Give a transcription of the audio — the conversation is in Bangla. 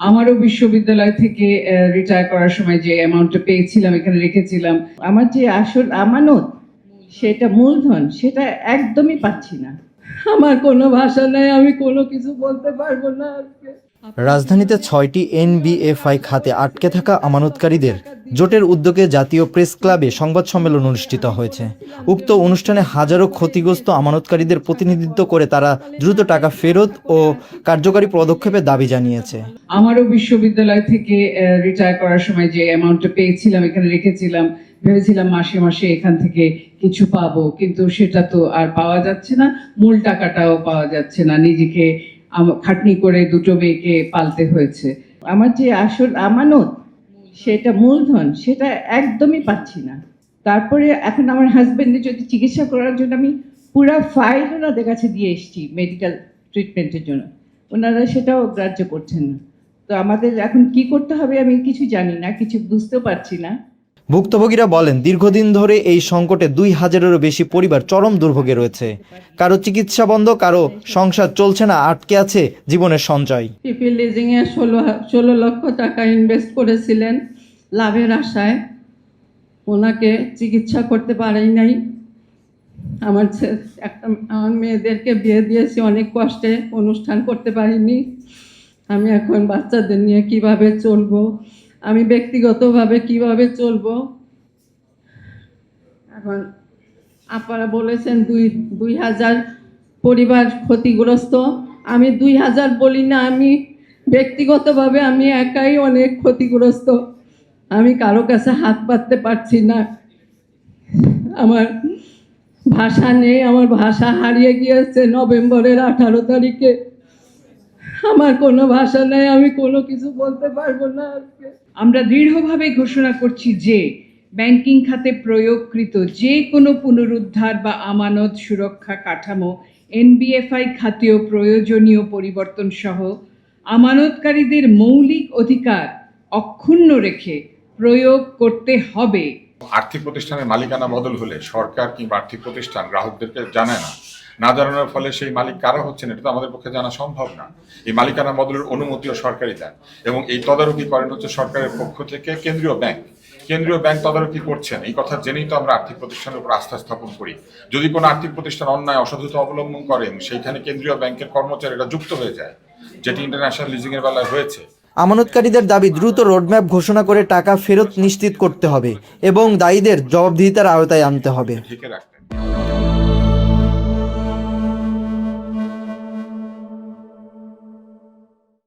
আমারও বিশ্ববিদ্যালয় থেকে রিটায়ার করার সময় যে অ্যামাউন্টটা পেয়েছিলাম এখানে রেখেছিলাম, আমার যে আসল আমানত সেটা মূলধন সেটা একদমই পাচ্ছি না। আমার কোনো ভাষা নাই, আমি কোনো কিছু বলতে পারবো না আজকে। রাজধানীতে ৬টি এনবিএফআই খাতে আটকে থাকা আমানতকারীদের জোটের উদ্যোগে জাতীয় প্রেস ক্লাবে সংবাদ সম্মেলন অনুষ্ঠিত হয়েছে। উক্ত অনুষ্ঠানে হাজারো ক্ষতিগ্রস্ত আমানতকারীদের প্রতিনিধিত্ব করে তারা দ্রুত টাকা ফেরত ও কার্যকরী পদক্ষেপের দাবি জানিয়েছে। আমারও বিশ্ববিদ্যালয় থেকে রিটায়ার করার সময় যে অ্যামাউন্টটা পেয়েছিলাম এখানে রেখেছিলাম, ভেবেছিলাম মাসে মাসে এখান থেকে কিছু পাবো, কিন্তু সেটা তো আর পাওয়া যাচ্ছে না, মূল টাকাটাও পাওয়া যাচ্ছে না। নিজেকে খাটনি করে দুটো মেয়েকে পালতে হয়েছে। আমার যে আসল আমানত সেটা মূলধন সেটা একদমই পাচ্ছি না। তারপরে এখন আমার হাজবেন্ডের যদি চিকিৎসা করার জন্য আমি পুরো ফাইল ওনাদের কাছে দিয়ে এসেছি মেডিকেল ট্রিটমেন্টের জন্য, ওনারা সেটাও গ্রাহ্য করছেন না। তো আমাদের এখন কি করতে হবে আমি কিছু জানি না, কিছু বুঝতেও পারছি না। ভুক্তভোগীরা বলেন, দীর্ঘদিন ধরে এই সংকটে ২,০০০-এরও বেশি পরিবার চরম দুর্ভোগে রয়েছে। কারো চিকিৎসা বন্ধ, কারো সংসার চলছে না, আটকে আছে জীবনের সঞ্চয়। পিপি লিজিংয়ে ১৬ লক্ষ টাকা ইনভেস্ট করেছিলেন লাভের আশায়, ওনাকে চিকিৎসা করতে পারেই নাই। আমার মেয়েদেরকে বিয়ে দিয়েছি অনেক কষ্টে, অনুষ্ঠান করতে পারিনি। আমি এখন বাচ্চাদের নিয়ে কিভাবে চলবো, আমি ব্যক্তিগতভাবে কিভাবে চলবো। এখন আপনারা বলেছেন ২,০০০ পরিবার ক্ষতিগ্রস্ত, আমি ২,০০০ বলি না, আমি ব্যক্তিগতভাবে আমি একাই অনেক ক্ষতিগ্রস্ত। আমি কারো কাছে হাত পাততে পারছি না, আমার ভাষা নেই, আমার ভাষা হারিয়ে গিয়েছে নভেম্বরের 18 তারিখে। আমার কোনো ভাষা নেই, আমি কোনো কিছু বলতে পারবো না আজকে। আমরা দৃঢ়ভাবে ঘোষণা করছি যে ব্যাংকিং খাতে প্রয়োগকৃত যে কোনো পুনরুদ্ধার বা আমানত সুরক্ষা কাঠামো এনবিএফআই খাতেও প্রয়োজনীয় পরিবর্তন সহ আমানতকারীদের মৌলিক অধিকার অক্ষুণ্ণ রেখে প্রয়োগ করতে হবে। আর্থিক প্রতিষ্ঠানের মালিকানা বদল হলে সরকার কিংবা আর্থিক প্রতিষ্ঠান গ্রাহকদেরকে জানায় না জানানোর ফলে সেই মালিক কারা হচ্ছেন এটা তো আমাদের পক্ষে জানা সম্ভব না। এই মালিকানা বদলের অনুমতিও সরকারই দেন এবং এই তদারকি করেন হচ্ছে সরকারের পক্ষ থেকে কেন্দ্রীয় ব্যাংক তদারকি করছেন। এই কথা জেনেই তো আমরা আর্থিক প্রতিষ্ঠানের উপর আস্থা স্থাপন করি। যদি কোনো আর্থিক প্রতিষ্ঠান অন্যায় অসাধুতা অবলম্বন করেন সেইখানে কেন্দ্রীয় ব্যাংকের কর্মচারীরা যুক্ত হয়ে যায়, যেটি ইন্টারন্যাশনাল লিজিং এর বেলায় হয়েছে। আমানতকারীদের দাবি, দ্রুত রোডম্যাপ ঘোষণা করে টাকা ফেরত নিশ্চিত করতে হবে এবং দায়ীদের জবাবদিহিতার আওতায় আনতে হবে। ঢেকে রাখতে